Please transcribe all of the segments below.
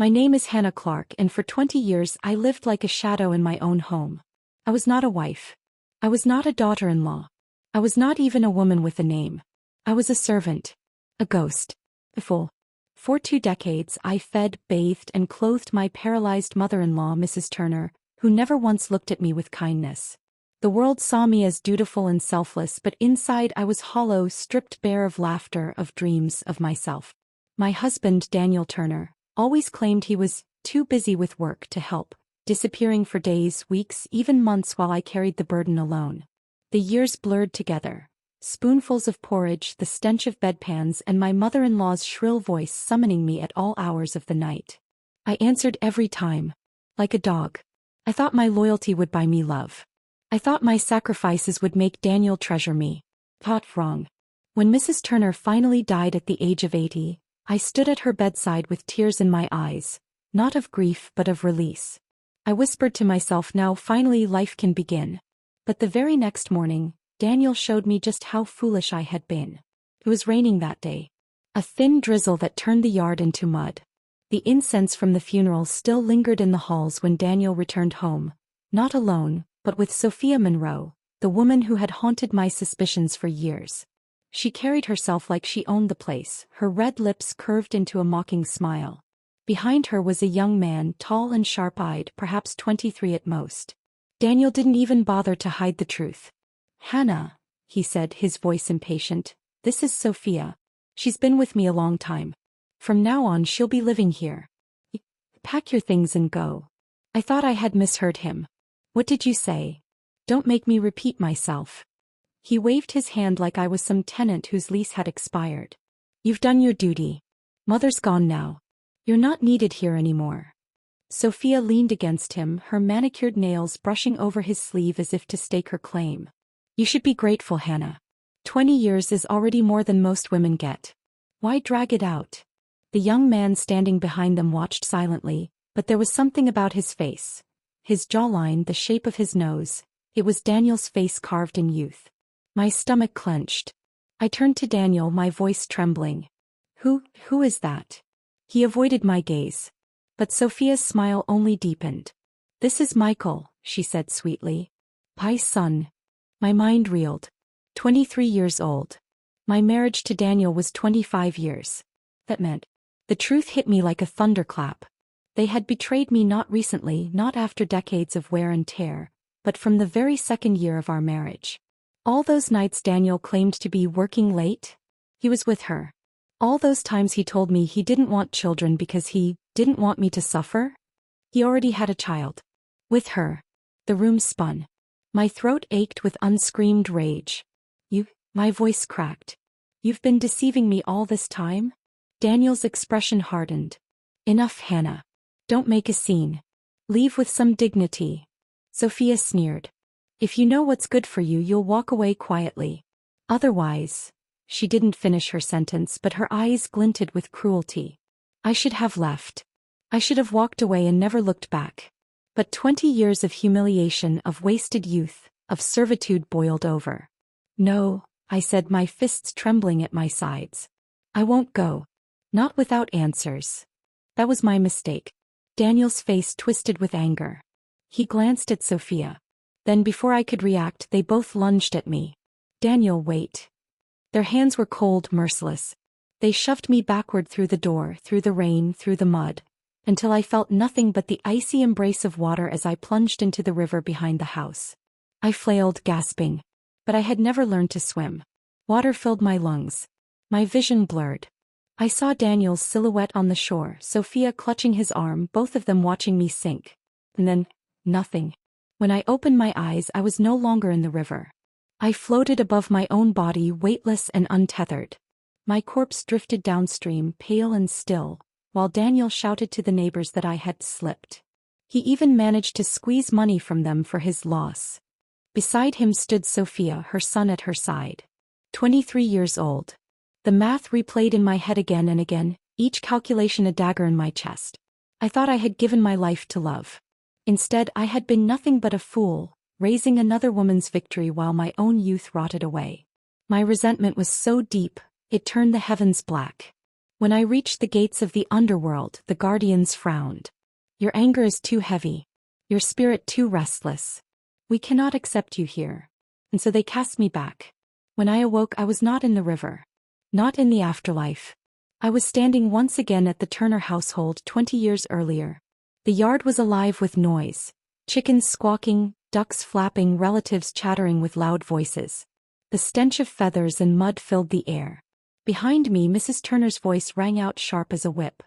My name is Hannah Clark, and for 20 years I lived like a shadow in my own home. I was not a wife. I was not a daughter-in-law. I was not even a woman with a name. I was a servant. A ghost. A fool. For 2 decades I fed, bathed, and clothed my paralyzed mother-in-law, Mrs. Turner, who never once looked at me with kindness. The world saw me as dutiful and selfless, but inside I was hollow, stripped bare of laughter, of dreams, of myself. My husband, Daniel Turner, always claimed he was too busy with work to help, disappearing for days, weeks, even months while I carried the burden alone. The years blurred together. Spoonfuls of porridge, the stench of bedpans, and my mother-in-law's shrill voice summoning me at all hours of the night. I answered every time. Like a dog. I thought my loyalty would buy me love. I thought my sacrifices would make Daniel treasure me. Thought wrong. When Mrs. Turner finally died at the age of 80, I stood at her bedside with tears in my eyes, not of grief but of release. I whispered to myself, now finally life can begin. But the very next morning, Daniel showed me just how foolish I had been. It was raining that day. A thin drizzle that turned the yard into mud. The incense from the funeral still lingered in the halls when Daniel returned home, not alone, but with Sophia Monroe, the woman who had haunted my suspicions for years. She carried herself like she owned the place, her red lips curved into a mocking smile. Behind her was a young man, tall and sharp-eyed, perhaps 23 at most. Daniel didn't even bother to hide the truth. "Hannah," he said, his voice impatient, "this is Sophia. She's been with me a long time. From now on she'll be living here. Pack your things and go." I thought I had misheard him. "What did you say? Don't make me repeat myself." He waved his hand like I was some tenant whose lease had expired. "You've done your duty. Mother's gone now. You're not needed here anymore." Sophia leaned against him, her manicured nails brushing over his sleeve as if to stake her claim. "You should be grateful, Hannah. 20 years is already more than most women get. Why drag it out?" The young man standing behind them watched silently, but there was something about his face. His jawline, the shape of his nose. It was Daniel's face carved in youth. My stomach clenched. I turned to Daniel, my voice trembling. Who is that?" He avoided my gaze. But Sophia's smile only deepened. "This is Michael," she said sweetly. "Pie's son." My mind reeled. 23 years old. My marriage to Daniel was 25 years. That meant. The truth hit me like a thunderclap. They had betrayed me not recently, not after decades of wear and tear, but from the very second year of our marriage. All those nights Daniel claimed to be working late, he was with her. All those times he told me he didn't want children because he didn't want me to suffer. He already had a child. With her. The room spun. My throat ached with unscreamed rage. My voice cracked. "You've been deceiving me all this time?" Daniel's expression hardened. "Enough, Hannah. Don't make a scene. Leave with some dignity." Sophia sneered. "If you know what's good for you, you'll walk away quietly. Otherwise..." She didn't finish her sentence, but her eyes glinted with cruelty. "I should have left. I should have walked away and never looked back." But 20 years of humiliation, of wasted youth, of servitude boiled over. "No," I said, my fists trembling at my sides. "I won't go. Not without answers. That was my mistake." Daniel's face twisted with anger. He glanced at Sophia. Then before I could react, they both lunged at me. "Daniel, wait." Their hands were cold, merciless. They shoved me backward through the door, through the rain, through the mud, until I felt nothing but the icy embrace of water as I plunged into the river behind the house. I flailed, gasping. But I had never learned to swim. Water filled my lungs. My vision blurred. I saw Daniel's silhouette on the shore, Sophia clutching his arm, both of them watching me sink. And then, nothing. When I opened my eyes, I was no longer in the river. I floated above my own body, weightless and untethered. My corpse drifted downstream, pale and still, while Daniel shouted to the neighbors that I had slipped. He even managed to squeeze money from them for his loss. Beside him stood Sophia, her son at her side. 23 years old. The math replayed in my head again and again, each calculation a dagger in my chest. I thought I had given my life to love. Instead, I had been nothing but a fool, raising another woman's victory while my own youth rotted away. My resentment was so deep, it turned the heavens black. When I reached the gates of the underworld, the guardians frowned. Your anger is too heavy. Your spirit too restless. We cannot accept you here. And so they cast me back. When I awoke, I was not in the river. Not in the afterlife. I was standing once again at the Turner household 20 years earlier. The yard was alive with noise. Chickens squawking, ducks flapping, relatives chattering with loud voices. The stench of feathers and mud filled the air. Behind me, Mrs. Turner's voice rang out sharp as a whip.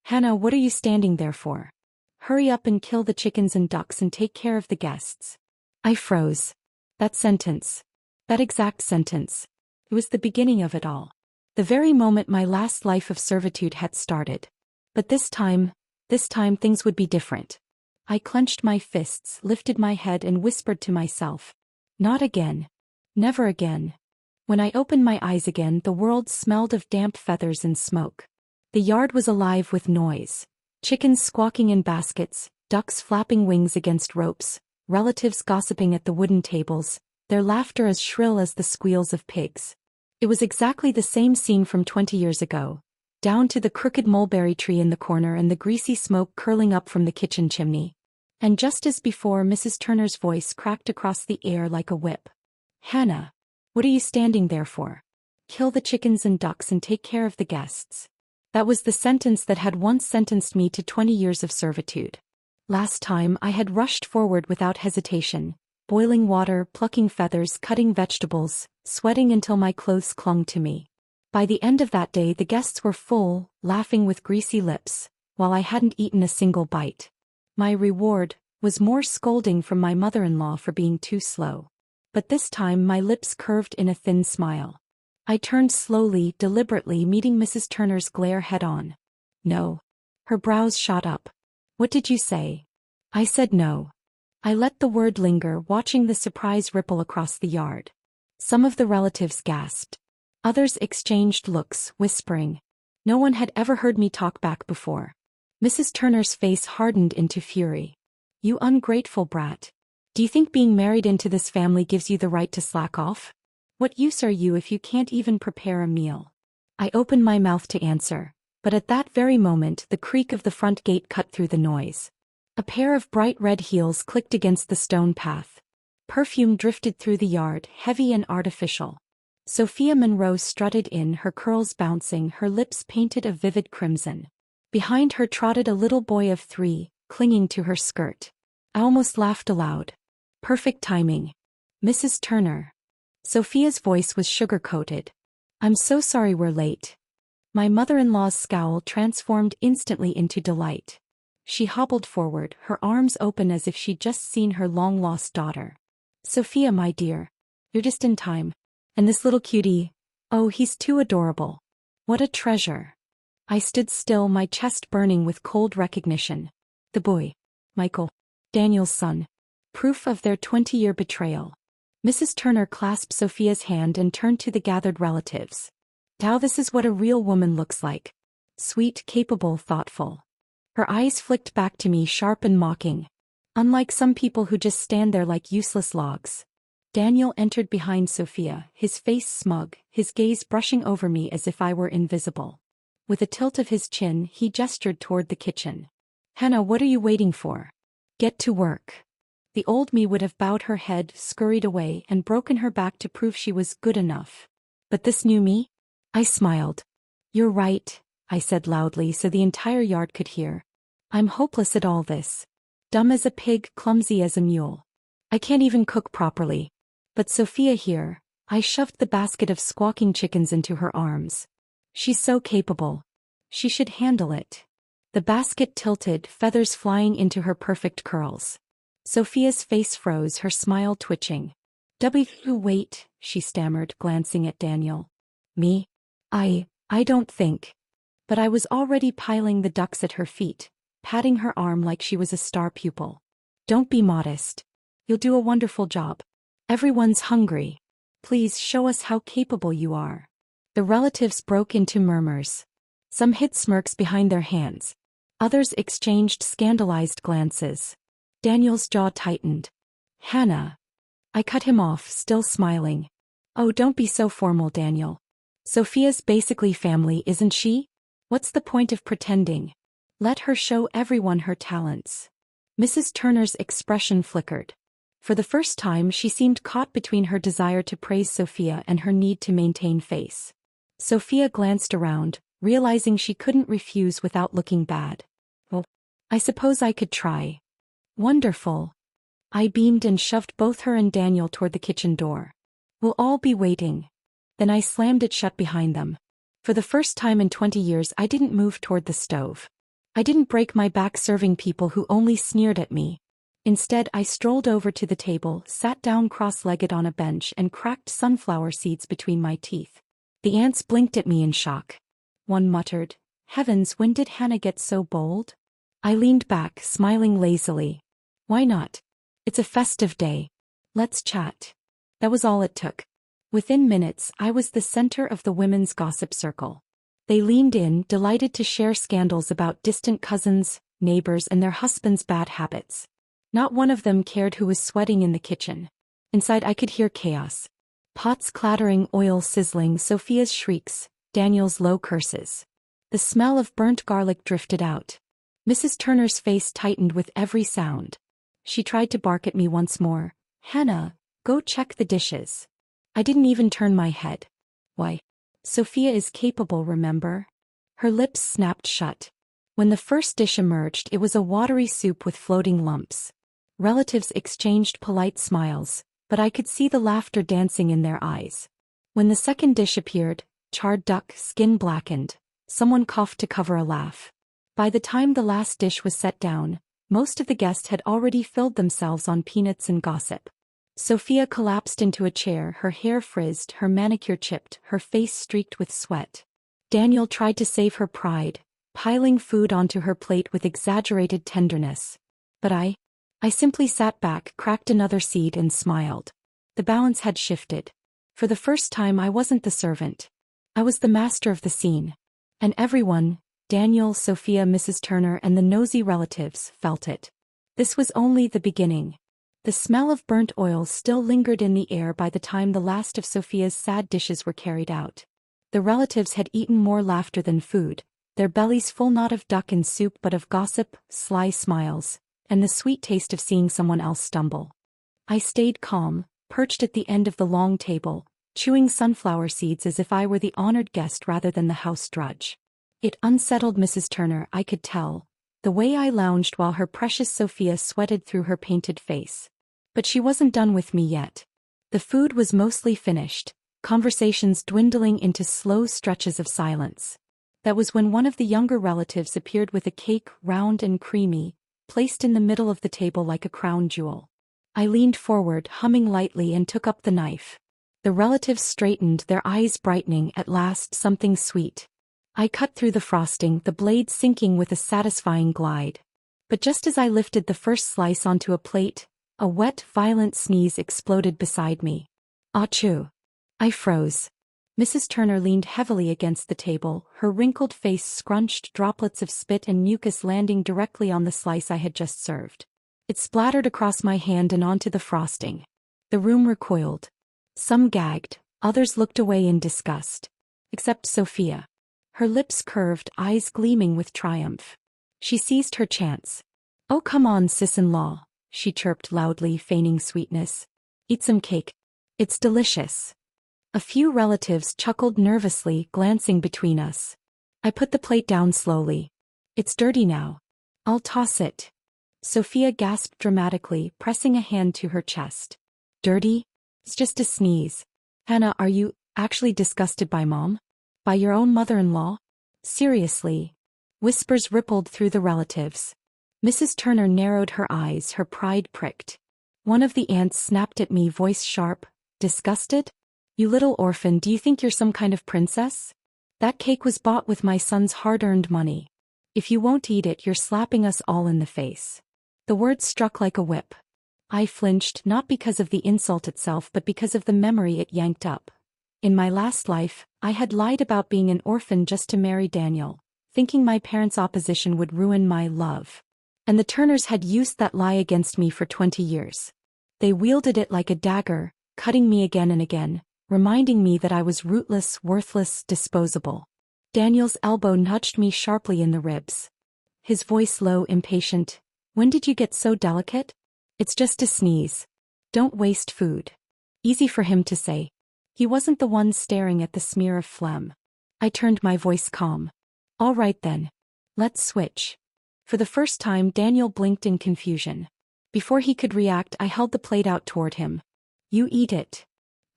Hannah, what are you standing there for? Hurry up and kill the chickens and ducks and take care of the guests. I froze. That sentence. That exact sentence. It was the beginning of it all. The very moment my last life of servitude had started. But this time things would be different. I clenched my fists, lifted my head and whispered to myself. Not again. Never again. When I opened my eyes again, the world smelled of damp feathers and smoke. The yard was alive with noise. Chickens squawking in baskets, ducks flapping wings against ropes, relatives gossiping at the wooden tables, their laughter as shrill as the squeals of pigs. It was exactly the same scene from 20 years ago, down to the crooked mulberry tree in the corner and the greasy smoke curling up from the kitchen chimney. And just as before, Mrs. Turner's voice cracked across the air like a whip. Hannah. What are you standing there for? Kill the chickens and ducks and take care of the guests. That was the sentence that had once sentenced me to 20 years of servitude. Last time I had rushed forward without hesitation, boiling water, plucking feathers, cutting vegetables, sweating until my clothes clung to me. By the end of that day the guests were full, laughing with greasy lips, while I hadn't eaten a single bite. My reward was more scolding from my mother-in-law for being too slow. But this time my lips curved in a thin smile. I turned slowly, deliberately, meeting Mrs. Turner's glare head-on. No. Her brows shot up. What did you say? I said no. I let the word linger, watching the surprise ripple across the yard. Some of the relatives gasped. Others exchanged looks, whispering. No one had ever heard me talk back before. Mrs. Turner's face hardened into fury. You ungrateful brat. Do you think being married into this family gives you the right to slack off? What use are you if you can't even prepare a meal? I opened my mouth to answer, but at that very moment the creak of the front gate cut through the noise. A pair of bright red heels clicked against the stone path. Perfume drifted through the yard, heavy and artificial. Sophia Monroe strutted in, her curls bouncing, her lips painted a vivid crimson. Behind her trotted a little boy of 3, clinging to her skirt. I almost laughed aloud. Perfect timing. Mrs. Turner. Sophia's voice was sugar-coated. I'm so sorry we're late. My mother-in-law's scowl transformed instantly into delight. She hobbled forward, her arms open as if she'd just seen her long-lost daughter. Sophia, my dear. You're just in time. And this little cutie, oh, he's too adorable. What a treasure. I stood still, my chest burning with cold recognition. The boy. Michael. Daniel's son. Proof of their 20-year betrayal. Mrs. Turner clasped Sophia's hand and turned to the gathered relatives. Now this is what a real woman looks like. Sweet, capable, thoughtful. Her eyes flicked back to me, sharp and mocking. Unlike some people who just stand there like useless logs. Daniel entered behind Sophia, his face smug, his gaze brushing over me as if I were invisible. With a tilt of his chin, he gestured toward the kitchen. Hannah, what are you waiting for? Get to work. The old me would have bowed her head, scurried away, and broken her back to prove she was good enough. But this new me? I smiled. You're right, I said loudly so the entire yard could hear. I'm hopeless at all this. Dumb as a pig, clumsy as a mule. I can't even cook properly. But Sophia here, I shoved the basket of squawking chickens into her arms. She's so capable. She should handle it. The basket tilted, feathers flying into her perfect curls. Sophia's face froze, her smile twitching. Wait, she stammered, glancing at Daniel. Me? I don't think. But I was already piling the ducks at her feet, patting her arm like she was a star pupil. Don't be modest. You'll do a wonderful job. Everyone's hungry. Please show us how capable you are. The relatives broke into murmurs. Some hid smirks behind their hands. Others exchanged scandalized glances. Daniel's jaw tightened. Hannah. I cut him off, still smiling. Oh, don't be so formal, Daniel. Sophia's basically family, isn't she? What's the point of pretending? Let her show everyone her talents. Mrs. Turner's expression flickered. For the first time she seemed caught between her desire to praise Sophia and her need to maintain face. Sophia glanced around, realizing she couldn't refuse without looking bad. "Well, I suppose I could try." "Wonderful." I beamed and shoved both her and Daniel toward the kitchen door. "We'll all be waiting." Then I slammed it shut behind them. For the first time in 20 years I didn't move toward the stove. I didn't break my back serving people who only sneered at me. Instead I strolled over to the table, sat down cross-legged on a bench and cracked sunflower seeds between my teeth. The ants blinked at me in shock. One muttered, "Heavens, when did Hannah get so bold?" I leaned back, smiling lazily. "Why not? It's a festive day. Let's chat." That was all it took. Within minutes I was the center of the women's gossip circle. They leaned in, delighted to share scandals about distant cousins, neighbors and their husbands' bad habits. Not one of them cared who was sweating in the kitchen. Inside I could hear chaos. Pots clattering, oil sizzling, Sophia's shrieks, Daniel's low curses. The smell of burnt garlic drifted out. Mrs. Turner's face tightened with every sound. She tried to bark at me once more. "Hannah, go check the dishes." I didn't even turn my head. "Why? Sophia is capable, remember?" Her lips snapped shut. When the first dish emerged, it was a watery soup with floating lumps. Relatives exchanged polite smiles, but I could see the laughter dancing in their eyes. When the second dish appeared, charred duck, skin blackened, someone coughed to cover a laugh. By the time the last dish was set down, most of the guests had already filled themselves on peanuts and gossip. Sophia collapsed into a chair, her hair frizzed, her manicure chipped, her face streaked with sweat. Daniel tried to save her pride, piling food onto her plate with exaggerated tenderness. But I simply sat back, cracked another seed and smiled. The balance had shifted. For the first time I wasn't the servant. I was the master of the scene. And everyone, Daniel, Sophia, Mrs. Turner and the nosy relatives, felt it. This was only the beginning. The smell of burnt oil still lingered in the air by the time the last of Sophia's sad dishes were carried out. The relatives had eaten more laughter than food, their bellies full not of duck and soup but of gossip, sly smiles, and the sweet taste of seeing someone else stumble. I stayed calm, perched at the end of the long table, chewing sunflower seeds as if I were the honored guest rather than the house drudge. It unsettled Mrs. Turner, I could tell, the way I lounged while her precious Sophia sweated through her painted face. But she wasn't done with me yet. The food was mostly finished, conversations dwindling into slow stretches of silence. That was when one of the younger relatives appeared with a cake, round and creamy, placed in the middle of the table like a crown jewel. I leaned forward, humming lightly, and took up the knife. The relatives straightened, their eyes brightening. At last, something sweet. I cut through the frosting, the blade sinking with a satisfying glide. But just as I lifted the first slice onto a plate, a wet, violent sneeze exploded beside me. Achoo! I froze. Mrs. Turner leaned heavily against the table, her wrinkled face scrunched, droplets of spit and mucus landing directly on the slice I had just served. It splattered across my hand and onto the frosting. The room recoiled. Some gagged, others looked away in disgust. Except Sophia. Her lips curved, eyes gleaming with triumph. She seized her chance. "Oh, come on, sis-in-law," she chirped loudly, feigning sweetness. "Eat some cake. It's delicious." A few relatives chuckled nervously, glancing between us. I put the plate down slowly. "It's dirty now. I'll toss it." Sophia gasped dramatically, pressing a hand to her chest. "Dirty? It's just a sneeze." "Hannah, are you actually disgusted by Mom? By your own mother-in-law? Seriously?" Whispers rippled through the relatives. Mrs. Turner narrowed her eyes, her pride pricked. One of the aunts snapped at me, voice sharp. "Disgusted? You little orphan, do you think you're some kind of princess? That cake was bought with my son's hard-earned money. If you won't eat it, you're slapping us all in the face." The words struck like a whip. I flinched, not because of the insult itself but because of the memory it yanked up. In my last life, I had lied about being an orphan just to marry Daniel, thinking my parents' opposition would ruin my love. And the Turners had used that lie against me for 20 years. They wielded it like a dagger, cutting me again and again, reminding me that I was rootless, worthless, disposable. Daniel's elbow nudged me sharply in the ribs. His voice low, impatient. When did you get so delicate? It's just a sneeze. Don't waste food. Easy for him to say. He wasn't the one staring at the smear of phlegm. I turned, my voice calm. All right then. Let's switch. For the first time, Daniel blinked in confusion. Before he could react, I held the plate out toward him. You eat it.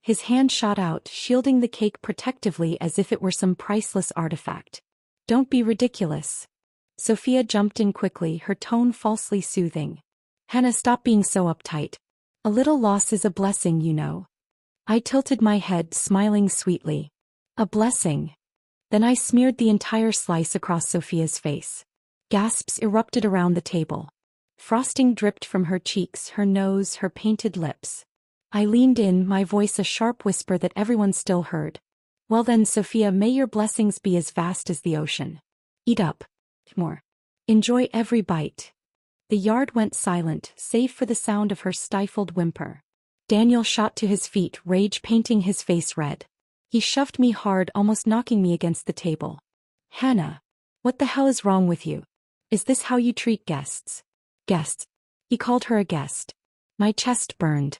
His hand shot out, shielding the cake protectively as if it were some priceless artifact. Don't be ridiculous. Sophia jumped in quickly, her tone falsely soothing. Hannah, stop being so uptight. A little loss is a blessing, you know. I tilted my head, smiling sweetly. A blessing. Then I smeared the entire slice across Sophia's face. Gasps erupted around the table. Frosting dripped from her cheeks, her nose, her painted lips. I leaned in, my voice a sharp whisper that everyone still heard. Well then, Sophia, may your blessings be as vast as the ocean. Eat up. More. Enjoy every bite. The yard went silent, save for the sound of her stifled whimper. Daniel shot to his feet, rage painting his face red. He shoved me hard, almost knocking me against the table. Hannah. What the hell is wrong with you? Is this how you treat guests? Guests. He called her a guest. My chest burned.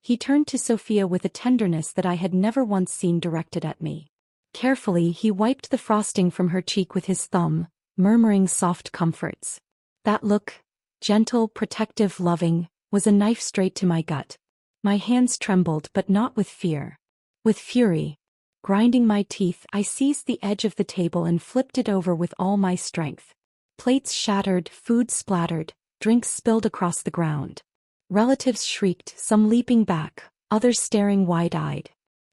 He turned to Sophia with a tenderness that I had never once seen directed at me. Carefully, he wiped the frosting from her cheek with his thumb, murmuring soft comforts. That look, gentle, protective, loving, was a knife straight to my gut. My hands trembled, but not with fear. With fury. Grinding my teeth, I seized the edge of the table and flipped it over with all my strength. Plates shattered, food splattered, drinks spilled across the ground. Relatives shrieked, some leaping back, others staring wide-eyed.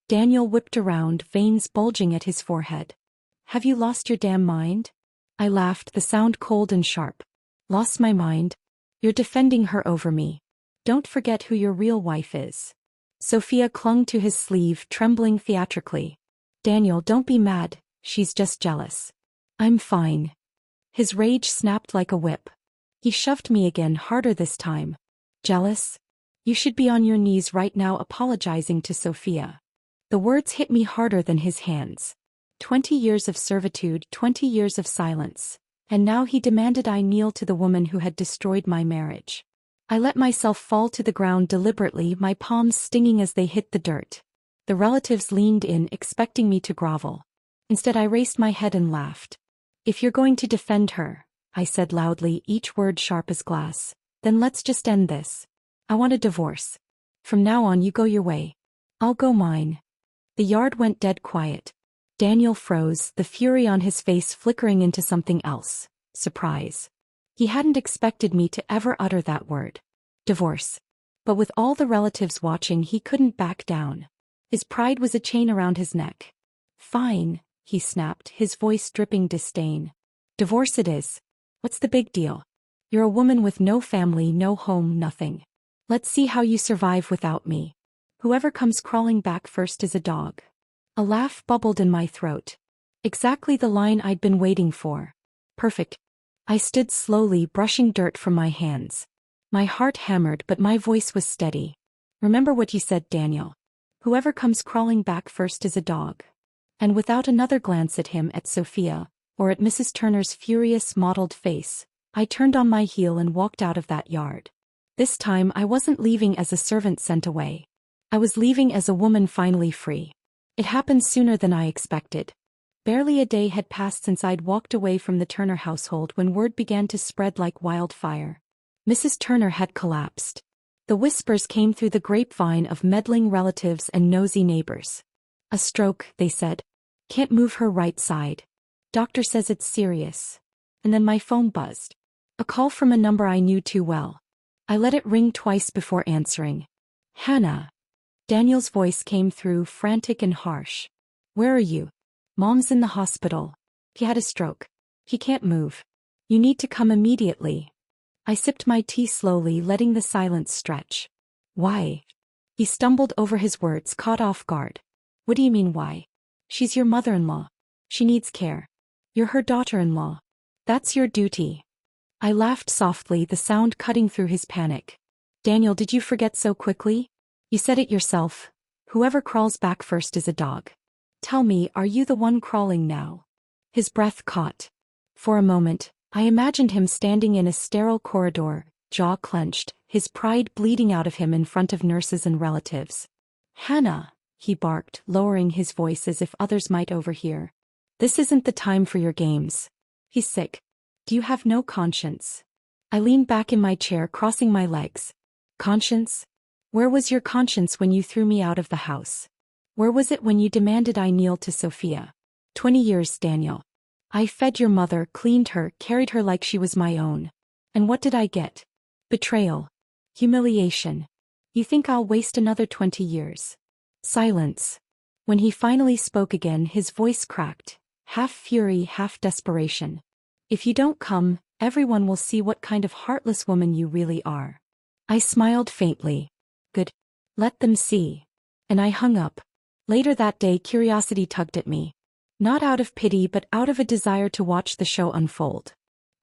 Daniel whipped around, veins bulging at his forehead. Have you lost your damn mind? I laughed, the sound cold and sharp. Lost my mind? You're defending her over me. Don't forget who your real wife is. Sophia clung to his sleeve, trembling theatrically. Daniel, don't be mad, she's just jealous. I'm fine. His rage snapped like a whip. He shoved me again, harder this time. Jealous? You should be on your knees right now apologizing to Sophia. The words hit me harder than his hands. 20 years of servitude, 20 years of silence. And now he demanded I kneel to the woman who had destroyed my marriage. I let myself fall to the ground deliberately, my palms stinging as they hit the dirt. The relatives leaned in, expecting me to grovel. Instead, I raised my head and laughed. If you're going to defend her, I said loudly, each word sharp as glass, then let's just end this. I want a divorce. From now on, you go your way. I'll go mine. The yard went dead quiet. Daniel froze, the fury on his face flickering into something else. Surprise. He hadn't expected me to ever utter that word. Divorce. But with all the relatives watching, he couldn't back down. His pride was a chain around his neck. Fine, he snapped, his voice dripping disdain. Divorce it is. What's the big deal? You're a woman with no family, no home, nothing. Let's see how you survive without me. Whoever comes crawling back first is a dog. A laugh bubbled in my throat. Exactly the line I'd been waiting for. Perfect. I stood slowly, brushing dirt from my hands. My heart hammered, but my voice was steady. Remember what you said, Daniel. Whoever comes crawling back first is a dog. And without another glance at him, at Sophia, or at Mrs. Turner's furious, mottled face, I turned on my heel and walked out of that yard. This time I wasn't leaving as a servant sent away. I was leaving as a woman finally free. It happened sooner than I expected. Barely a day had passed since I'd walked away from the Turner household when word began to spread like wildfire. Mrs. Turner had collapsed. The whispers came through the grapevine of meddling relatives and nosy neighbors. A stroke, they said. Can't move her right side. Doctor says it's serious. And then my phone buzzed. A call from a number I knew too well. I let it ring twice before answering. Hannah. Daniel's voice came through, frantic and harsh. Where are you? Mom's in the hospital. He had a stroke. He can't move. You need to come immediately. I sipped my tea slowly, letting the silence stretch. Why? He stumbled over his words, caught off guard. What do you mean why? She's your mother-in-law. She needs care. You're her daughter-in-law. That's your duty. I laughed softly, the sound cutting through his panic. Daniel, did you forget so quickly? You said it yourself. Whoever crawls back first is a dog. Tell me, are you the one crawling now? His breath caught. For a moment, I imagined him standing in a sterile corridor, jaw clenched, his pride bleeding out of him in front of nurses and relatives. "Hannah," he barked, lowering his voice as if others might overhear. "This isn't the time for your games. He's sick. Do you have no conscience?" I leaned back in my chair, crossing my legs. Conscience? Where was your conscience when you threw me out of the house? Where was it when you demanded I kneel to Sophia? 20 years, Daniel. I fed your mother, cleaned her, carried her like she was my own. And what did I get? Betrayal. Humiliation. You think I'll waste another 20 years? Silence. When he finally spoke again, his voice cracked, half fury, half desperation. "If you don't come, everyone will see what kind of heartless woman you really are." I smiled faintly. Good. Let them see. And I hung up. Later that day, curiosity tugged at me. Not out of pity but out of a desire to watch the show unfold.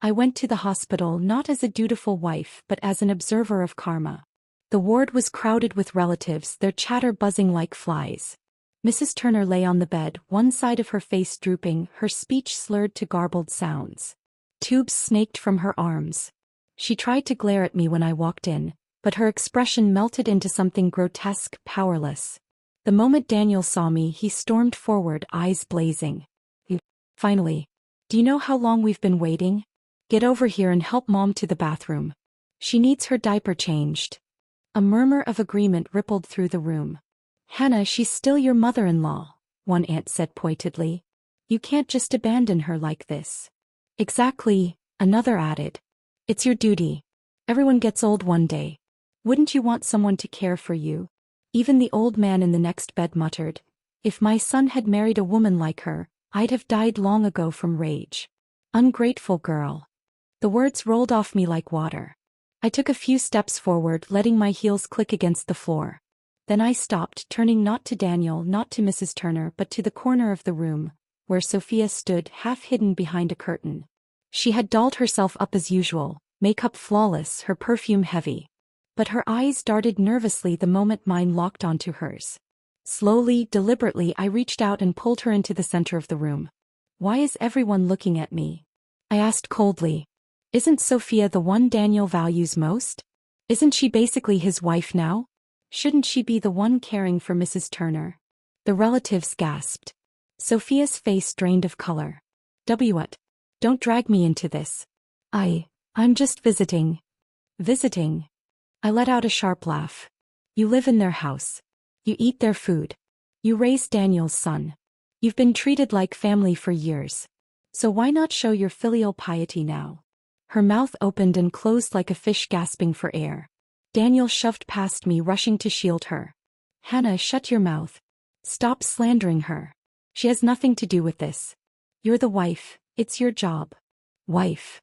I went to the hospital not as a dutiful wife but as an observer of karma. The ward was crowded with relatives, their chatter buzzing like flies. Mrs. Turner lay on the bed, one side of her face drooping, her speech slurred to garbled sounds. Tubes snaked from her arms. She tried to glare at me when I walked in, but her expression melted into something grotesque, powerless. The moment Daniel saw me, he stormed forward, eyes blazing. "Finally. Do you know how long we've been waiting? Get over here and help Mom to the bathroom. She needs her diaper changed." A murmur of agreement rippled through the room. "Hannah, she's still your mother-in-law," one aunt said pointedly. "You can't just abandon her like this." "Exactly," another added. "It's your duty. Everyone gets old one day. Wouldn't you want someone to care for you?" Even the old man in the next bed muttered, "If my son had married a woman like her, I'd have died long ago from rage. Ungrateful girl." The words rolled off me like water. I took a few steps forward, letting my heels click against the floor. Then I stopped, turning not to Daniel, not to Mrs. Turner, but to the corner of the room, where Sophia stood, half hidden behind a curtain. She had dolled herself up as usual, makeup flawless, her perfume heavy. But her eyes darted nervously the moment mine locked onto hers. Slowly, deliberately, I reached out and pulled her into the center of the room. "Why is everyone looking at me?" I asked coldly. "Isn't Sophia the one Daniel values most? Isn't she basically his wife now? Shouldn't she be the one caring for Mrs. Turner?" The relatives gasped. Sophia's face drained of color. "What? Don't drag me into this. I'm just visiting." "Visiting?" I let out a sharp laugh. "You live in their house. You eat their food. You raise Daniel's son. You've been treated like family for years. So why not show your filial piety now?" Her mouth opened and closed like a fish gasping for air. Daniel shoved past me, rushing to shield her. "Hannah, shut your mouth. Stop slandering her. She has nothing to do with this. You're the wife, it's your job." "Wife?"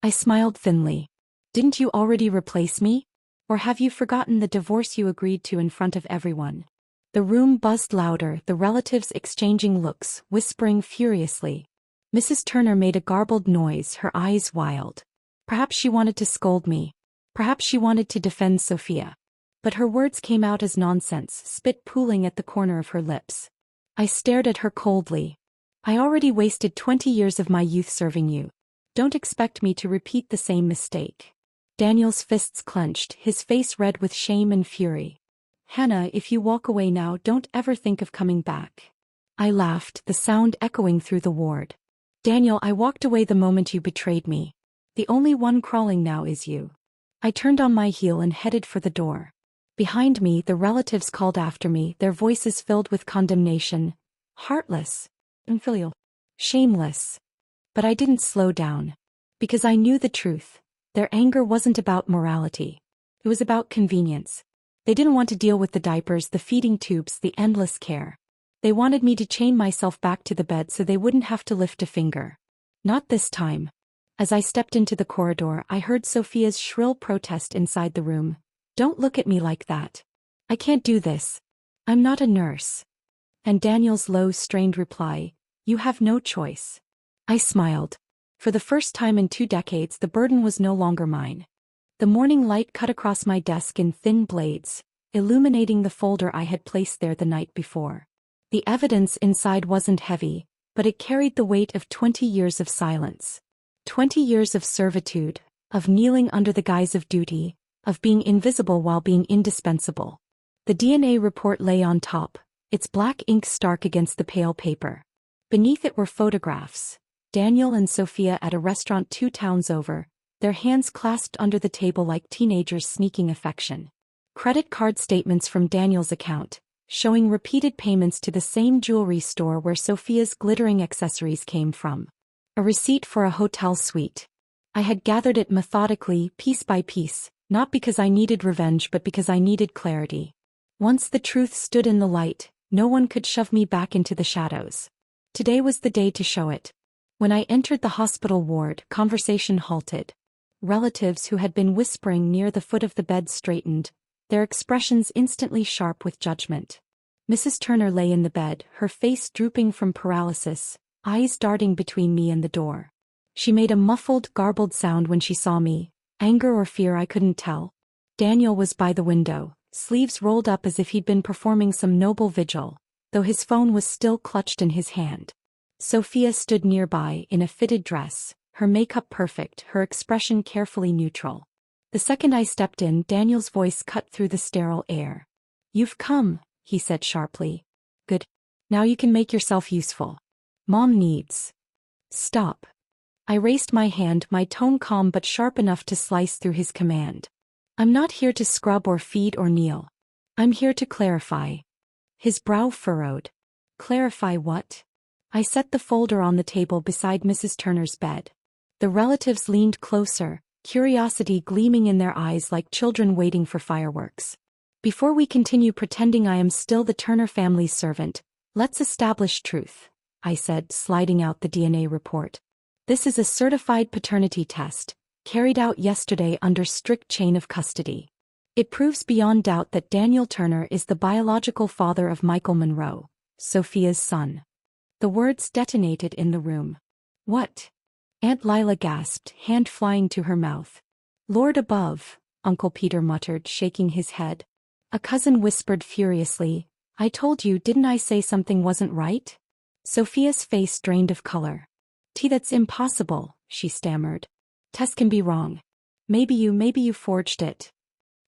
I smiled thinly. "Didn't you already replace me? Or have you forgotten the divorce you agreed to in front of everyone?" The room buzzed louder, the relatives exchanging looks, whispering furiously. Mrs. Turner made a garbled noise, her eyes wild. Perhaps she wanted to scold me. Perhaps she wanted to defend Sophia. But her words came out as nonsense, spit pooling at the corner of her lips. I stared at her coldly. "I already wasted 20 years of my youth serving you. Don't expect me to repeat the same mistake." Daniel's fists clenched, his face red with shame and fury. "Hannah, if you walk away now, don't ever think of coming back." I laughed, the sound echoing through the ward. "Daniel, I walked away the moment you betrayed me. The only one crawling now is you." I turned on my heel and headed for the door. Behind me, the relatives called after me, their voices filled with condemnation. Heartless. Infilial. Shameless. But I didn't slow down. Because I knew the truth. Their anger wasn't about morality. It was about convenience. They didn't want to deal with the diapers, the feeding tubes, the endless care. They wanted me to chain myself back to the bed so they wouldn't have to lift a finger. Not this time. As I stepped into the corridor, I heard Sophia's shrill protest inside the room. "Don't look at me like that. I can't do this. I'm not a nurse." And Daniel's low, strained reply, "You have no choice." I smiled. For the first time in 2 decades, the burden was no longer mine. The morning light cut across my desk in thin blades, illuminating the folder I had placed there the night before. The evidence inside wasn't heavy, but it carried the weight of 20 years of silence. 20 years of servitude, of kneeling under the guise of duty, of being invisible while being indispensable. The DNA report lay on top, its black ink stark against the pale paper. Beneath it were photographs. Daniel and Sophia at a restaurant 2 towns over, their hands clasped under the table like teenagers sneaking affection. Credit card statements from Daniel's account, showing repeated payments to the same jewelry store where Sophia's glittering accessories came from. A receipt for a hotel suite. I had gathered it methodically, piece by piece, not because I needed revenge but because I needed clarity. Once the truth stood in the light, no one could shove me back into the shadows. Today was the day to show it. When I entered the hospital ward, conversation halted. Relatives who had been whispering near the foot of the bed straightened, their expressions instantly sharp with judgment. Mrs. Turner lay in the bed, her face drooping from paralysis, eyes darting between me and the door. She made a muffled, garbled sound when she saw me, anger or fear I couldn't tell. Daniel was by the window, sleeves rolled up as if he'd been performing some noble vigil, though his phone was still clutched in his hand. Sophia stood nearby in a fitted dress, her makeup perfect, her expression carefully neutral. The second I stepped in, Daniel's voice cut through the sterile air. "You've come," he said sharply. "Good. Now you can make yourself useful. Mom needs." "Stop." I raised my hand, my tone calm but sharp enough to slice through his command. "I'm not here to scrub or feed or kneel. I'm here to clarify." His brow furrowed. "Clarify what?" I set the folder on the table beside Mrs. Turner's bed. The relatives leaned closer, curiosity gleaming in their eyes like children waiting for fireworks. "Before we continue pretending I am still the Turner family's servant, let's establish truth," I said, sliding out the DNA report. "This is a certified paternity test, carried out yesterday under strict chain of custody. It proves beyond doubt that Daniel Turner is the biological father of Michael Monroe, Sophia's son." The words detonated in the room. "What?" Aunt Lila gasped, hand flying to her mouth. "Lord above," Uncle Peter muttered, shaking his head. A cousin whispered furiously, "I told you, didn't I say something wasn't right?" Sophia's face drained of color. That's impossible," she stammered. "Tess can be wrong. Maybe you forged it."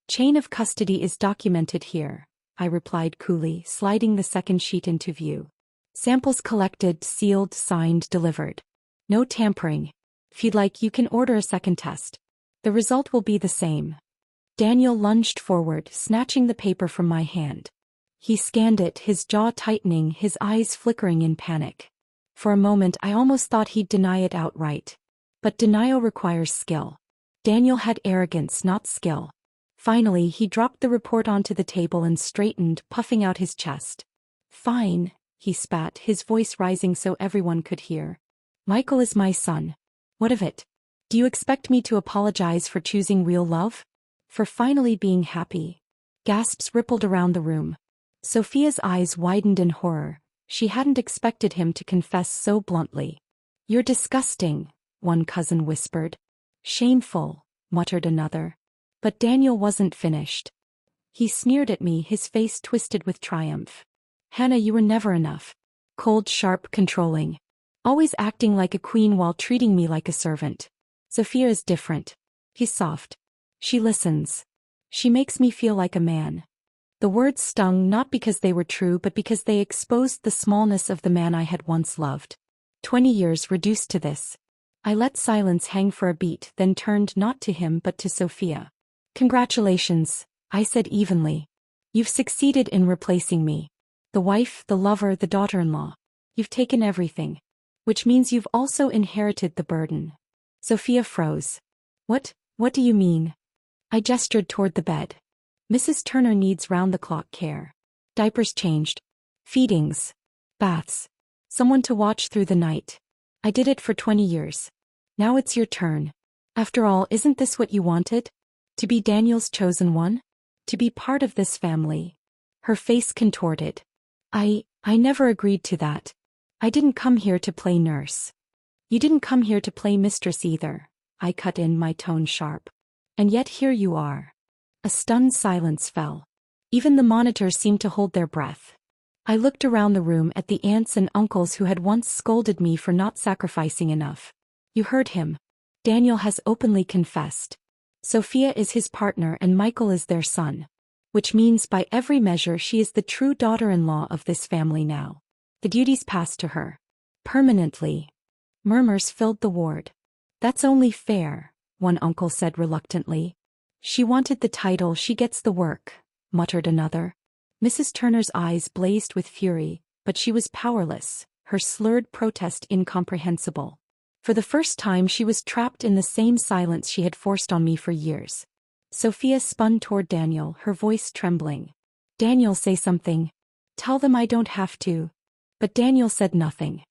"Chain of custody is documented here," I replied coolly, sliding the second sheet into view. "Samples collected, sealed, signed, delivered. No tampering. If you'd like, you can order a second test. The result will be the same." Daniel lunged forward, snatching the paper from my hand. He scanned it, his jaw tightening, his eyes flickering in panic. For a moment I almost thought he'd deny it outright. But denial requires skill. Daniel had arrogance, not skill. Finally, he dropped the report onto the table and straightened, puffing out his chest. "Fine," he spat, his voice rising so everyone could hear. "Michael is my son. What of it? Do you expect me to apologize for choosing real love? For finally being happy?" Gasps rippled around the room. Sophia's eyes widened in horror. She hadn't expected him to confess so bluntly. "You're disgusting," one cousin whispered. "Shameful," muttered another. But Daniel wasn't finished. He sneered at me, his face twisted with triumph. "Hannah, you were never enough. Cold, sharp, controlling. Always acting like a queen while treating me like a servant. Sophia is different. He's soft. She listens. She makes me feel like a man." The words stung not because they were true but because they exposed the smallness of the man I had once loved. 20 years reduced to this. I let silence hang for a beat, then turned not to him but to Sophia. "Congratulations," I said evenly. "You've succeeded in replacing me. The wife, the lover, the daughter-in-law. You've taken everything. Which means you've also inherited the burden." Sophia froze. What do you mean?" I gestured toward the bed. "Mrs. Turner needs round-the-clock care. Diapers changed. Feedings. Baths. Someone to watch through the night. I did it for 20 years. Now it's your turn. After all, isn't this what you wanted? To be Daniel's chosen one? To be part of this family?" Her face contorted. I never agreed to that. I didn't come here to play nurse." "You didn't come here to play mistress either," I cut in, my tone sharp. "And yet here you are." A stunned silence fell. Even the monitors seemed to hold their breath. I looked around the room at the aunts and uncles who had once scolded me for not sacrificing enough. You heard him. Daniel has openly confessed. Sophia is his partner and Michael is their son. Which means by every measure she is the true daughter-in-law of this family now. The duties passed to her. Permanently. Murmurs filled the ward. That's only fair, one uncle said reluctantly. She wanted the title, she gets the work, muttered another. Mrs. Turner's eyes blazed with fury, but she was powerless, her slurred protest incomprehensible. For the first time she was trapped in the same silence she had forced on me for years. Sophia spun toward Daniel, her voice trembling. Daniel, say something. Tell them I don't have to. But Daniel said nothing.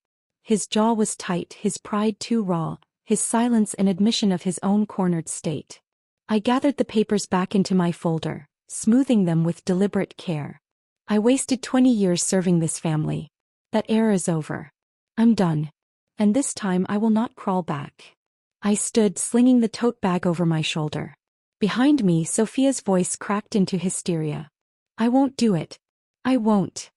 His jaw was tight, his pride too raw, his silence an admission of his own cornered state. I gathered the papers back into my folder, smoothing them with deliberate care. I wasted 20 years serving this family. That era is over. I'm done. And this time I will not crawl back. I stood slinging the tote bag over my shoulder. Behind me, Sophia's voice cracked into hysteria. I won't do it. I won't.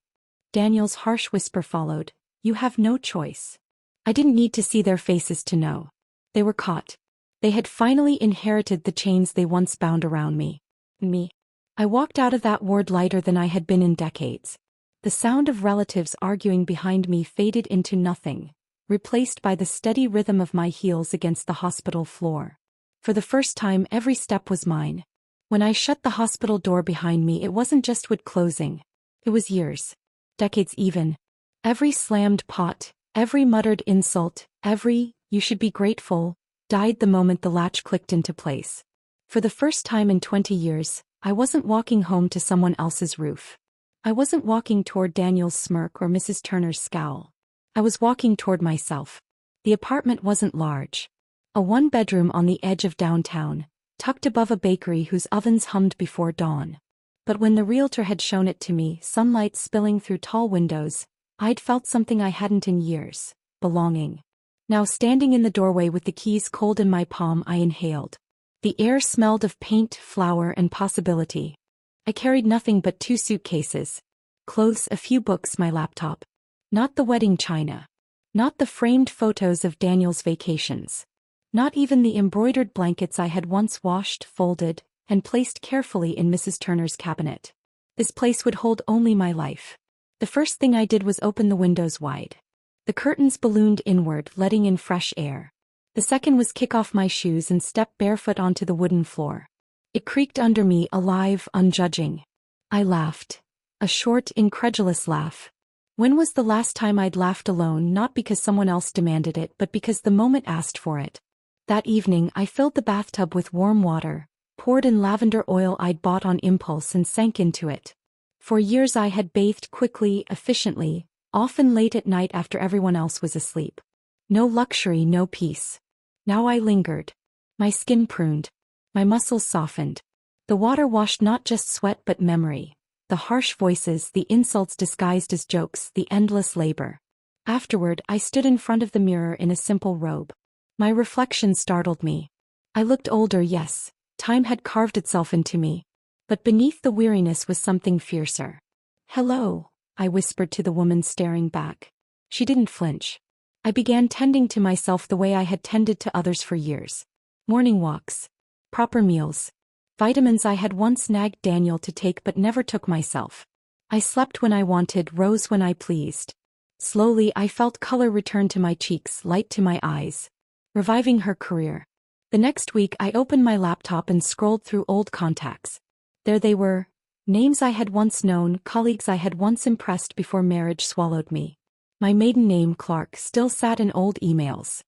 Daniel's harsh whisper followed. You have no choice. I didn't need to see their faces to know. They were caught. They had finally inherited the chains they once bound around me. I walked out of that ward lighter than I had been in decades. The sound of relatives arguing behind me faded into nothing, replaced by the steady rhythm of my heels against the hospital floor. For the first time, every step was mine. When I shut the hospital door behind me, it wasn't just wood closing. It was years. Decades even. Every slammed pot, every muttered insult, every, you should be grateful, died the moment the latch clicked into place. For the first time in 20 years, I wasn't walking home to someone else's roof. I wasn't walking toward Daniel's smirk or Mrs. Turner's scowl. I was walking toward myself. The apartment wasn't large. A one-bedroom on the edge of downtown, tucked above a bakery whose ovens hummed before dawn. But when the realtor had shown it to me, sunlight spilling through tall windows, I'd felt something I hadn't in years, belonging. Now standing in the doorway with the keys cold in my palm, I inhaled. The air smelled of paint, flour, and possibility. I carried nothing but 2 suitcases. Clothes, a few books, my laptop. Not the wedding china. Not the framed photos of Daniel's vacations. Not even the embroidered blankets I had once washed, folded, and placed carefully in Mrs. Turner's cabinet. This place would hold only my life. The first thing I did was open the windows wide. The curtains ballooned inward, letting in fresh air. The second was kick off my shoes and step barefoot onto the wooden floor. It creaked under me, alive, unjudging. I laughed. A short, incredulous laugh. When was the last time I'd laughed alone, not because someone else demanded it, but because the moment asked for it? That evening, I filled the bathtub with warm water, poured in lavender oil I'd bought on impulse and sank into it. For years I had bathed quickly, efficiently, often late at night after everyone else was asleep. No luxury, no peace. Now I lingered. My skin pruned. My muscles softened. The water washed not just sweat but memory. The harsh voices, the insults disguised as jokes, the endless labor. Afterward, I stood in front of the mirror in a simple robe. My reflection startled me. I looked older, yes. Time had carved itself into me. But beneath the weariness was something fiercer. Hello, I whispered to the woman staring back. She didn't flinch. I began tending to myself the way I had tended to others for years. Morning walks. Proper meals. Vitamins I had once nagged Daniel to take but never took myself. I slept when I wanted, rose when I pleased. Slowly I felt color return to my cheeks, light to my eyes. Reviving her career. The next week I opened my laptop and scrolled through old contacts. There they were. Names I had once known, colleagues I had once impressed before marriage swallowed me. My maiden name, Clark, still sat in old emails.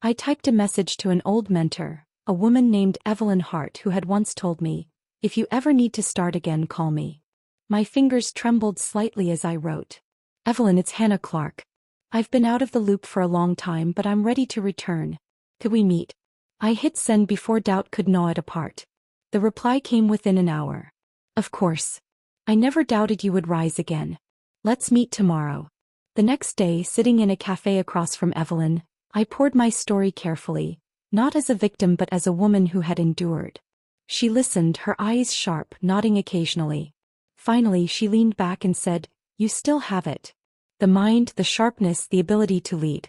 I typed a message to an old mentor, a woman named Evelyn Hart who had once told me, "If you ever need to start again, call me." My fingers trembled slightly as I wrote. "Evelyn, it's Hannah Clark. I've been out of the loop for a long time, but I'm ready to return. Could we meet?" I hit send before doubt could gnaw it apart. The reply came within an hour. "Of course. I never doubted you would rise again. Let's meet tomorrow." The next day, sitting in a cafe across from Evelyn, I poured my story carefully, not as a victim but as a woman who had endured. She listened, her eyes sharp, nodding occasionally. Finally she leaned back and said, You still have it. The mind, the sharpness, the ability to lead.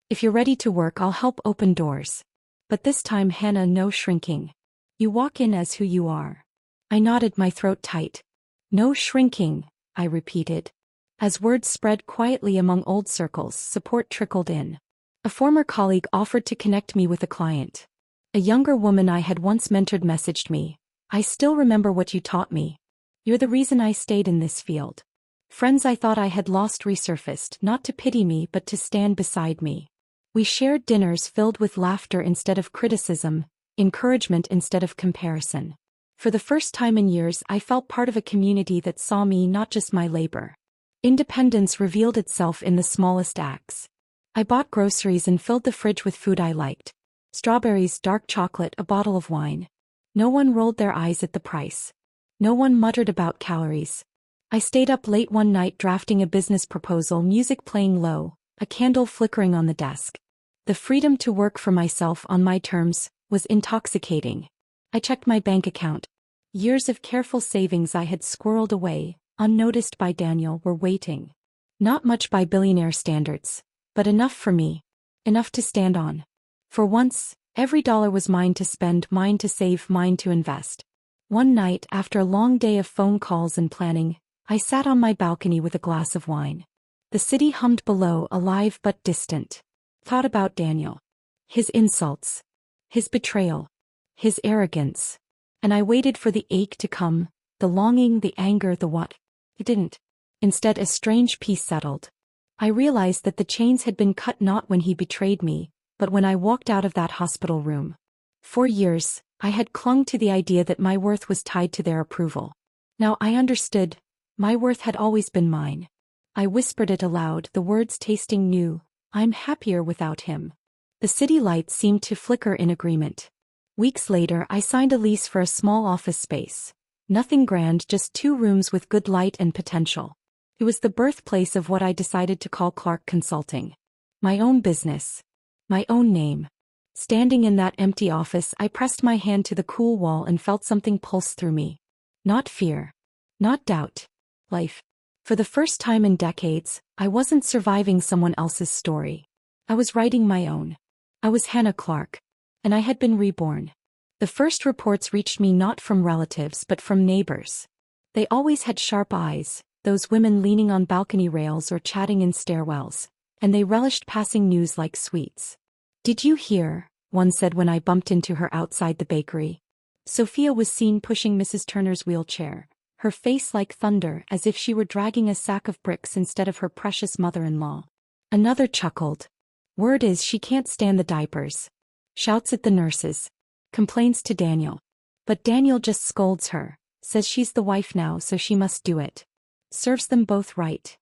If you're ready to work, I'll help open doors. But this time, Hannah, no shrinking. You walk in as who you are. I nodded, my throat tight. No shrinking, I repeated. As words spread quietly among old circles, support trickled in. A former colleague offered to connect me with a client. A younger woman I had once mentored messaged me. I still remember what you taught me. You're the reason I stayed in this field. Friends I thought I had lost resurfaced, not to pity me but to stand beside me. We shared dinners filled with laughter instead of criticism, encouragement instead of comparison. For the first time in years, I felt part of a community that saw me, not just my labor. Independence revealed itself in the smallest acts. I bought groceries and filled the fridge with food I liked. Strawberries, dark chocolate, a bottle of wine. No one rolled their eyes at the price. No one muttered about calories. I stayed up late one night drafting a business proposal, music playing low, a candle flickering on the desk. The freedom to work for myself on my terms was intoxicating. I checked my bank account. Years of careful savings I had squirreled away, unnoticed by Daniel, were waiting. Not much by billionaire standards, but enough for me. Enough to stand on. For once, every dollar was mine to spend, mine to save, mine to invest. One night, after a long day of phone calls and planning, I sat on my balcony with a glass of wine. The city hummed below, alive but distant. Thought about Daniel. His insults. His betrayal. His arrogance. And I waited for the ache to come, the longing, the anger, the what. It didn't. Instead, a strange peace settled. I realized that the chains had been cut not when he betrayed me, but when I walked out of that hospital room. For years, I had clung to the idea that my worth was tied to their approval. Now I understood. My worth had always been mine. I whispered it aloud, the words tasting new. I'm happier without him. The city lights seemed to flicker in agreement. Weeks later, I signed a lease for a small office space. Nothing grand, just 2 rooms with good light and potential. It was the birthplace of what I decided to call Clark Consulting. My own business. My own name. Standing in that empty office, I pressed my hand to the cool wall and felt something pulse through me. Not fear. Not doubt. Life. For the first time in decades, I wasn't surviving someone else's story. I was writing my own. I was Hannah Clark. And I had been reborn. The first reports reached me not from relatives but from neighbors. They always had sharp eyes, those women leaning on balcony rails or chatting in stairwells, and they relished passing news like sweets. Did you hear? One said when I bumped into her outside the bakery. Sophia was seen pushing Mrs. Turner's wheelchair, her face like thunder, as if she were dragging a sack of bricks instead of her precious mother-in-law. Another chuckled. Word is she can't stand the diapers. Shouts at the nurses. Complains to Daniel. But Daniel just scolds her, says she's the wife now so she must do it. Serves them both right.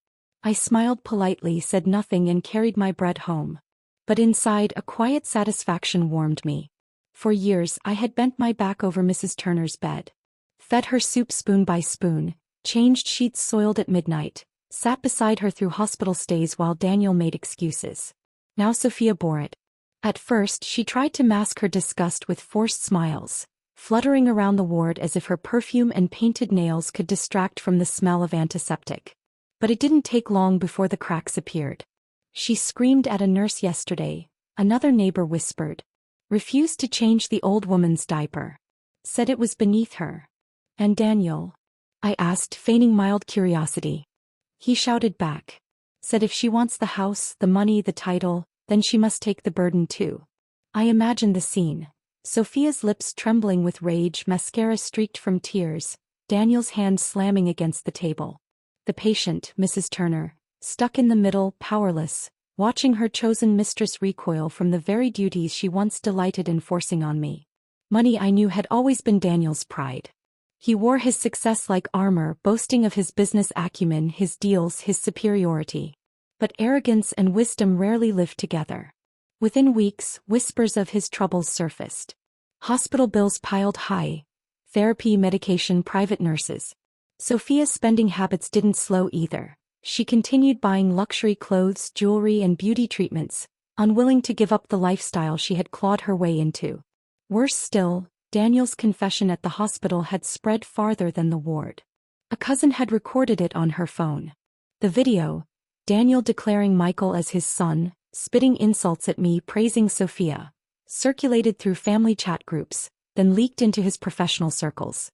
I smiled politely, said nothing and carried my bread home. But inside, a quiet satisfaction warmed me. For years I had bent my back over Mrs. Turner's bed. Fed her soup spoon by spoon, changed sheets soiled at midnight, sat beside her through hospital stays while Daniel made excuses. Now Sophia bore it. At first she tried to mask her disgust with forced smiles, fluttering around the ward as if her perfume and painted nails could distract from the smell of antiseptic. But it didn't take long before the cracks appeared. She screamed at a nurse yesterday, another neighbor whispered. Refused to change the old woman's diaper. Said it was beneath her. And Daniel? I asked, feigning mild curiosity. He shouted back. Said if she wants the house, the money, the title, then she must take the burden too. I imagined the scene. Sophia's lips trembling with rage, mascara streaked from tears, Daniel's hand slamming against the table. The patient, Mrs. Turner, stuck in the middle, powerless, watching her chosen mistress recoil from the very duties she once delighted in forcing on me. Money, I knew, had always been Daniel's pride. He wore his success like armor, boasting of his business acumen, his deals, his superiority. But arrogance and wisdom rarely lived together. Within weeks, whispers of his troubles surfaced. Hospital bills piled high. Therapy, medication, private nurses. Sophia's spending habits didn't slow either. She continued buying luxury clothes, jewelry, and beauty treatments, unwilling to give up the lifestyle she had clawed her way into. Worse still, Daniel's confession at the hospital had spread farther than the ward. A cousin had recorded it on her phone. The video, Daniel declaring Michael as his son, spitting insults at me, praising Sophia, circulated through family chat groups, then leaked into his professional circles.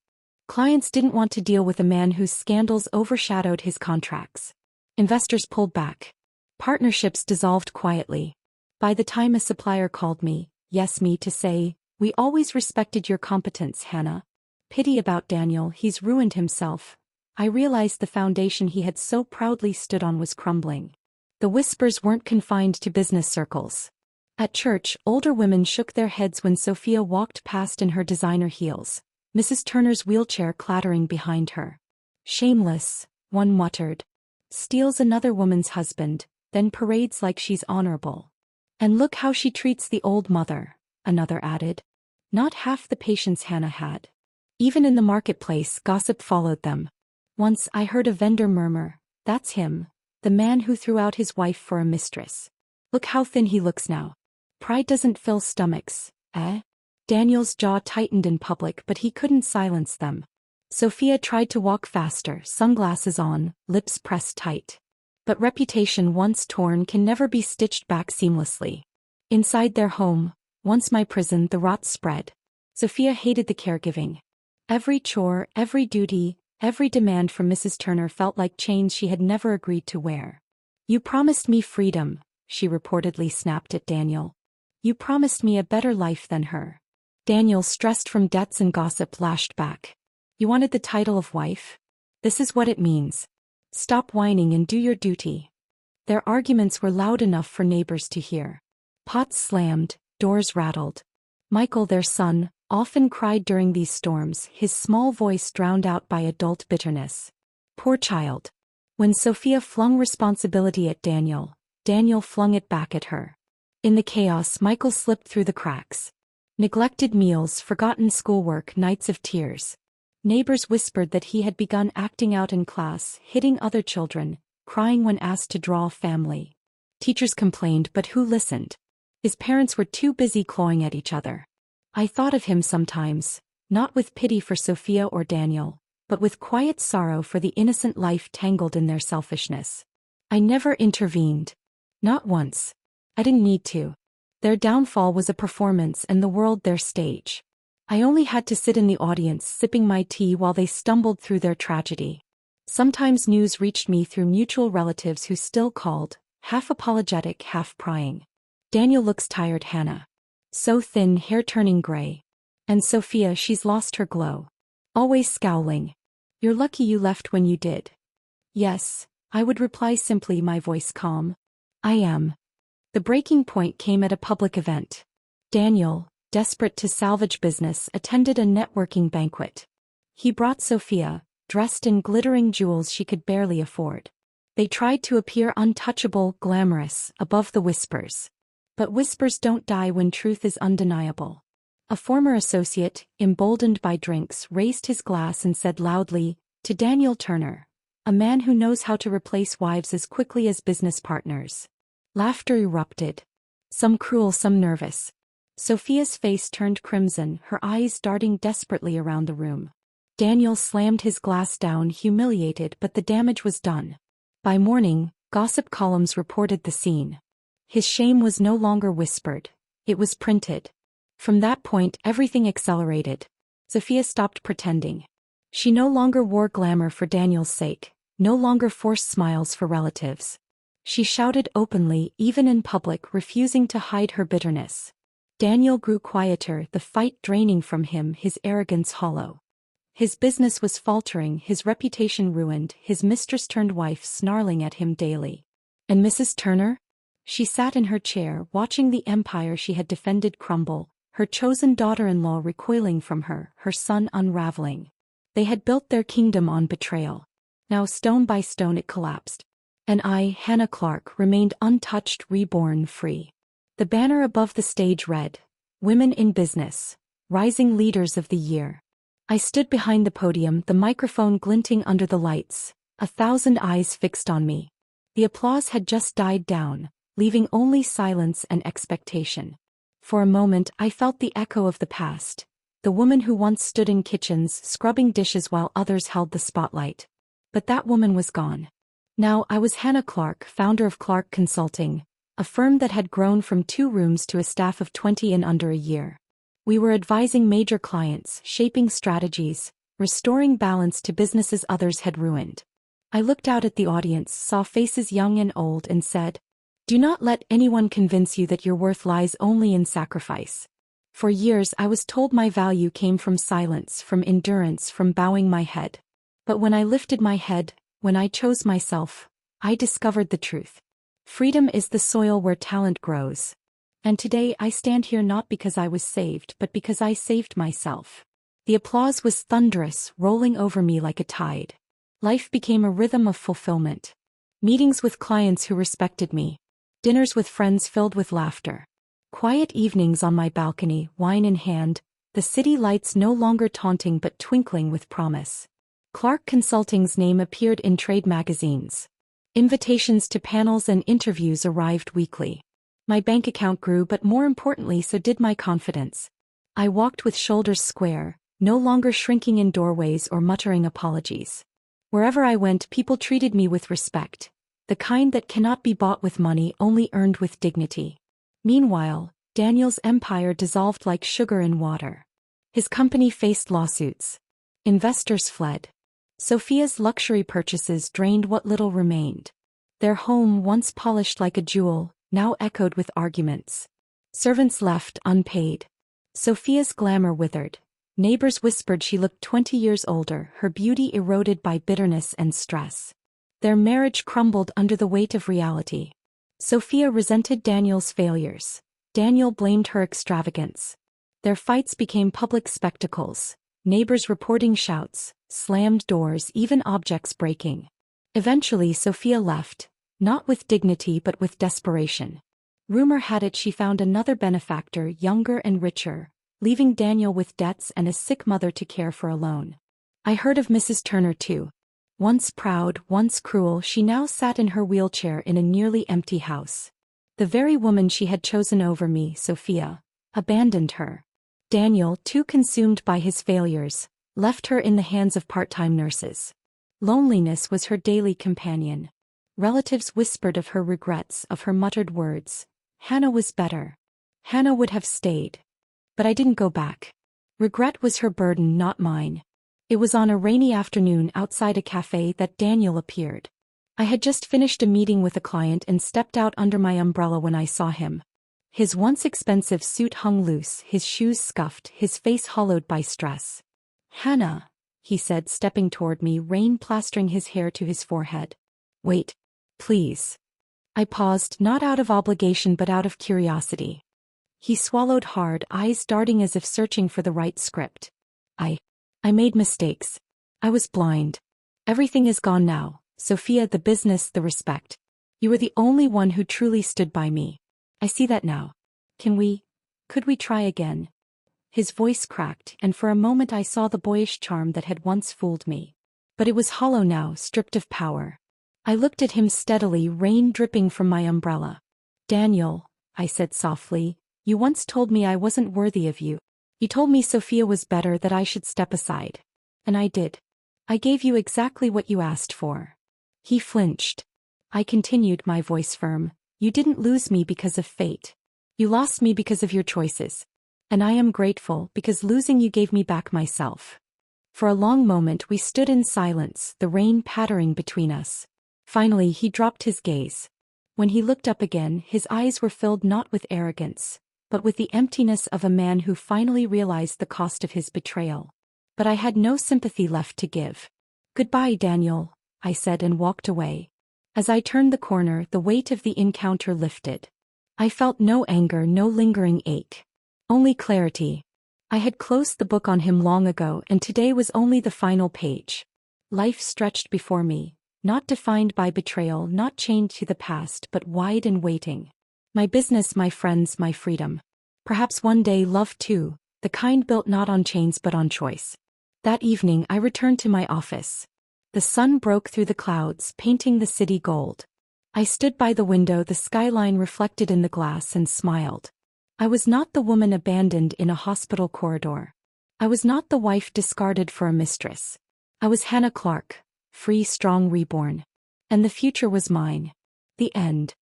Clients didn't want to deal with a man whose scandals overshadowed his contracts. Investors pulled back. Partnerships dissolved quietly. By the time a supplier called me, yes me, to say, "We always respected your competence, Hannah. Pity about Daniel, he's ruined himself," I realized the foundation he had so proudly stood on was crumbling. The whispers weren't confined to business circles. At church, older women shook their heads when Sophia walked past in her designer heels, Mrs. Turner's wheelchair clattering behind her. "Shameless," one muttered. "Steals another woman's husband, then parades like she's honorable. And look how she treats the old mother," another added. Not half the patience Hannah had. Even in the marketplace, gossip followed them. Once I heard a vendor murmur, "That's him, the man who threw out his wife for a mistress. Look how thin he looks now. Pride doesn't fill stomachs, eh?" Daniel's jaw tightened in public, but he couldn't silence them. Sophia tried to walk faster, sunglasses on, lips pressed tight. But reputation once torn can never be stitched back seamlessly. Inside their home, once my prison, the rot spread. Sophia hated the caregiving. Every chore, every duty, every demand from Mrs. Turner felt like chains she had never agreed to wear. "You promised me freedom," she reportedly snapped at Daniel. "You promised me a better life than her." Daniel, stressed from debts and gossip, lashed back. "You wanted the title of wife? This is what it means. Stop whining and do your duty." Their arguments were loud enough for neighbors to hear. Pots slammed, doors rattled. Michael, their son, often cried during these storms, his small voice drowned out by adult bitterness. Poor child. When Sophia flung responsibility at Daniel, Daniel flung it back at her. In the chaos, Michael slipped through the cracks. Neglected meals, forgotten schoolwork, nights of tears. Neighbors whispered that he had begun acting out in class, hitting other children, crying when asked to draw family. Teachers complained, but who listened? His parents were too busy clawing at each other. I thought of him sometimes, not with pity for Sophia or Daniel, but with quiet sorrow for the innocent life tangled in their selfishness. I never intervened. Not once. I didn't need to. Their downfall was a performance and the world their stage. I only had to sit in the audience sipping my tea while they stumbled through their tragedy. Sometimes news reached me through mutual relatives who still called, half apologetic, half prying. "Daniel looks tired, Hannah. So thin, hair turning gray. And Sophia, she's lost her glow. Always scowling. You're lucky you left when you did." "Yes," I would reply simply, my voice calm. "I am." The breaking point came at a public event. Daniel, desperate to salvage business, attended a networking banquet. He brought Sophia, dressed in glittering jewels she could barely afford. They tried to appear untouchable, glamorous, above the whispers. But whispers don't die when truth is undeniable. A former associate, emboldened by drinks, raised his glass and said loudly, "To Daniel Turner, a man who knows how to replace wives as quickly as business partners." Laughter erupted. Some cruel, some nervous. Sophia's face turned crimson, her eyes darting desperately around the room. Daniel slammed his glass down, humiliated, but the damage was done. By morning, gossip columns reported the scene. His shame was no longer whispered. It was printed. From that point, everything accelerated. Sophia stopped pretending. She no longer wore glamour for Daniel's sake, no longer forced smiles for relatives. She shouted openly, even in public, refusing to hide her bitterness. Daniel grew quieter, the fight draining from him, his arrogance hollow. His business was faltering, his reputation ruined, his mistress-turned-wife snarling at him daily. And Mrs. Turner? She sat in her chair, watching the empire she had defended crumble, her chosen daughter-in-law recoiling from her, her son unraveling. They had built their kingdom on betrayal. Now stone by stone it collapsed. And I, Hannah Clark, remained untouched, reborn, free. The banner above the stage read, "Women in Business, Rising Leaders of the Year." I stood behind the podium, the microphone glinting under the lights, 1,000 eyes fixed on me. The applause had just died down, leaving only silence and expectation. For a moment I felt the echo of the past, the woman who once stood in kitchens, scrubbing dishes while others held the spotlight. But that woman was gone. Now, I was Hannah Clark, founder of Clark Consulting, a firm that had grown from 2 rooms to a staff of 20 in under a year. We were advising major clients, shaping strategies, restoring balance to businesses others had ruined. I looked out at the audience, saw faces young and old, and said, "Do not let anyone convince you that your worth lies only in sacrifice." For years I was told my value came from silence, from endurance, from bowing my head. But when I lifted my head, when I chose myself, I discovered the truth. Freedom is the soil where talent grows. And today I stand here not because I was saved, but because I saved myself. The applause was thunderous, rolling over me like a tide. Life became a rhythm of fulfillment. Meetings with clients who respected me. Dinners with friends filled with laughter. Quiet evenings on my balcony, wine in hand, the city lights no longer taunting but twinkling with promise. Clark Consulting's name appeared in trade magazines. Invitations to panels and interviews arrived weekly. My bank account grew, but more importantly, so did my confidence. I walked with shoulders square, no longer shrinking in doorways or muttering apologies. Wherever I went, people treated me with respect, the kind that cannot be bought with money, only earned with dignity. Meanwhile, Daniel's empire dissolved like sugar in water. His company faced lawsuits. Investors fled. Sophia's luxury purchases drained what little remained. Their home, once polished like a jewel, now echoed with arguments. Servants left unpaid. Sophia's glamour withered. Neighbors whispered she looked 20 years older, her beauty eroded by bitterness and stress. Their marriage crumbled under the weight of reality. Sophia resented Daniel's failures. Daniel blamed her extravagance. Their fights became public spectacles. Neighbors reporting shouts, slammed doors, even objects breaking. Eventually Sophia left, not with dignity but with desperation. Rumor had it she found another benefactor, younger and richer, leaving Daniel with debts and a sick mother to care for alone. I heard of Mrs. Turner too. Once proud, once cruel, she now sat in her wheelchair in a nearly empty house. The very woman she had chosen over me, Sophia, abandoned her. Daniel, too consumed by his failures, left her in the hands of part-time nurses. Loneliness was her daily companion. Relatives whispered of her regrets, of her muttered words. Hannah was better. Hannah would have stayed. But I didn't go back. Regret was her burden, not mine. It was on a rainy afternoon outside a cafe that Daniel appeared. I had just finished a meeting with a client and stepped out under my umbrella when I saw him. His once expensive suit hung loose, his shoes scuffed, his face hollowed by stress. "Hannah," he said, stepping toward me, rain plastering his hair to his forehead. "Wait. Please." I paused, not out of obligation but out of curiosity. He swallowed hard, eyes darting as if searching for the right script. I made mistakes. I was blind. Everything is gone now, Sophia, the business, the respect. You were the only one who truly stood by me. I see that now. Could we try again?" His voice cracked, and for a moment I saw the boyish charm that had once fooled me. But it was hollow now, stripped of power. I looked at him steadily, rain dripping from my umbrella. "Daniel," I said softly, "you once told me I wasn't worthy of you. You told me Sophia was better, that I should step aside. And I did. I gave you exactly what you asked for." He flinched. I continued, my voice firm. "You didn't lose me because of fate. You lost me because of your choices. And I am grateful, because losing you gave me back myself." For a long moment we stood in silence, the rain pattering between us. Finally he dropped his gaze. When he looked up again, his eyes were filled not with arrogance, but with the emptiness of a man who finally realized the cost of his betrayal. But I had no sympathy left to give. "Goodbye, Daniel," I said and walked away. As I turned the corner, the weight of the encounter lifted. I felt no anger, no lingering ache. Only clarity. I had closed the book on him long ago, and today was only the final page. Life stretched before me, not defined by betrayal, not chained to the past, but wide and waiting. My business, my friends, my freedom. Perhaps one day love too, the kind built not on chains but on choice. That evening I returned to my office. The sun broke through the clouds, painting the city gold. I stood by the window, the skyline reflected in the glass, and smiled. I was not the woman abandoned in a hospital corridor. I was not the wife discarded for a mistress. I was Hannah Clark, free, strong, reborn. And the future was mine. The end.